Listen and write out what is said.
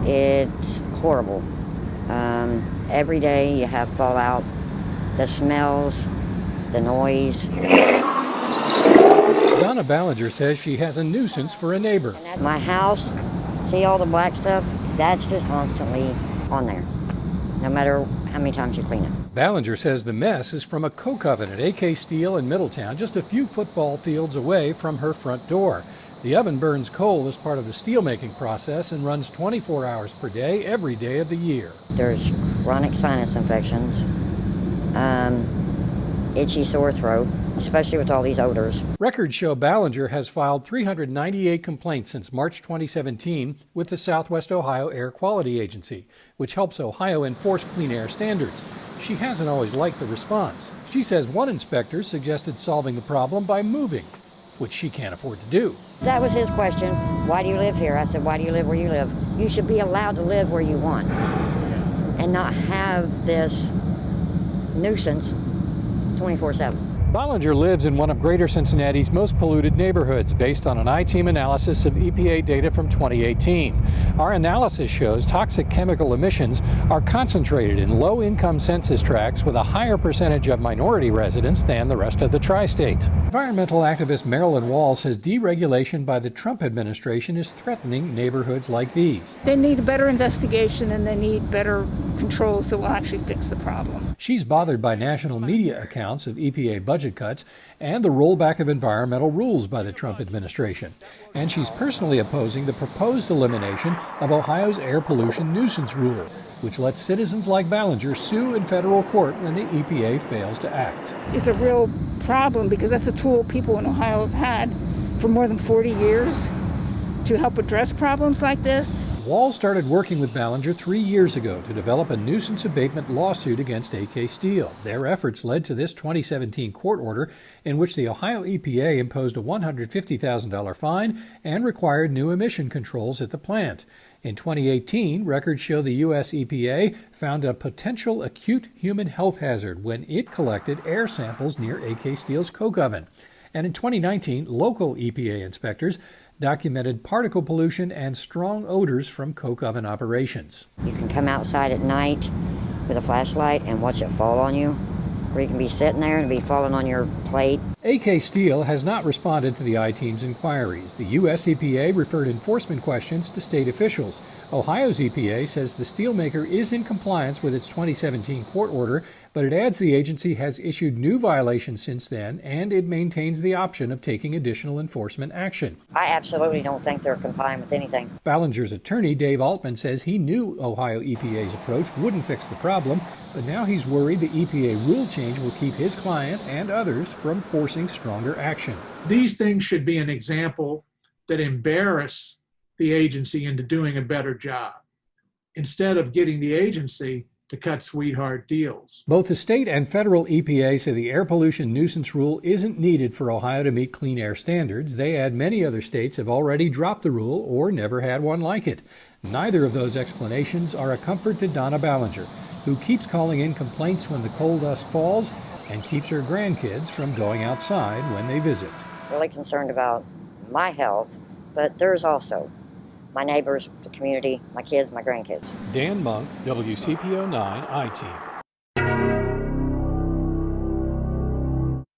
It's horrible. Every day you have fallout, the smells, the noise. Donna Ballinger says she has a nuisance for a neighbor. My house, see all the black stuff? That's just constantly on there, no matter how many times you clean it. Ballinger says the mess is from a co-oven at AK Steel in Middletown, just a few football fields away from her front door. The oven burns coal as part of the steelmaking process and runs 24 hours per day, every day of the year. There's chronic sinus infections, itchy sore throat, especially with all these odors. Records show Ballinger has filed 398 complaints since March 2017 with the Southwest Ohio Air Quality Agency, which helps Ohio enforce clean air standards. She hasn't always liked the response. She says one inspector suggested solving the problem by moving, which she can't afford to do. That was his question. Why do you live here? I said, why do you live where you live? You should be allowed to live where you want and not have this nuisance 24/7. Ballinger lives in one of Greater Cincinnati's most polluted neighborhoods, based on an I-Team analysis of EPA data from 2018. Our analysis shows toxic chemical emissions are concentrated in low-income census tracts with a higher percentage of minority residents than the rest of the tri-state. Environmental activist Marilyn Wall says deregulation by the Trump administration is threatening neighborhoods like these. They need a better investigation and they need better controls that will actually fix the problem. She's bothered by national media accounts of EPA budget cuts and the rollback of environmental rules by the Trump administration. And she's personally opposing the proposed elimination of Ohio's air pollution nuisance rule, which lets citizens like Ballinger sue in federal court when the EPA fails to act. It's a real problem because that's a tool people in Ohio have had for more than 40 years to help address problems like this. Wall started working with Ballinger 3 years ago to develop a nuisance abatement lawsuit against AK Steel. Their efforts led to this 2017 court order in which the Ohio EPA imposed a $150,000 fine and required new emission controls at the plant. In 2018, records show the U.S. EPA found a potential acute human health hazard when it collected air samples near AK Steel's coke oven. And in 2019, local EPA inspectors documented particle pollution and strong odors from coke oven operations. You can come outside at night with a flashlight and watch it fall on you, or you can be sitting there and be falling on your plate. AK Steel has not responded to the I-Team's inquiries. The U.S. EPA referred enforcement questions to state officials. Ohio's EPA says the steelmaker is in compliance with its 2017 court order, but it adds the agency has issued new violations since then, and it maintains the option of taking additional enforcement action. I absolutely don't think they're complying with anything. Ballinger's attorney, Dave Altman, says he knew Ohio EPA's approach wouldn't fix the problem, but now he's worried the EPA rule change will keep his client and others from forcing stronger action. These things should be an example that embarrass the agency into doing a better job, instead of getting the agency to cut sweetheart deals. Both the state and federal EPA say the air pollution nuisance rule isn't needed for Ohio to meet clean air standards. They add many other states have already dropped the rule or never had one like it. Neither of those explanations are a comfort to Donna Ballinger, who keeps calling in complaints when the coal dust falls and keeps her grandkids from going outside when they visit. Really concerned about my health, but there's also my neighbors, the community, my kids, my grandkids. Dan Monk, WCPO 9 I-Team.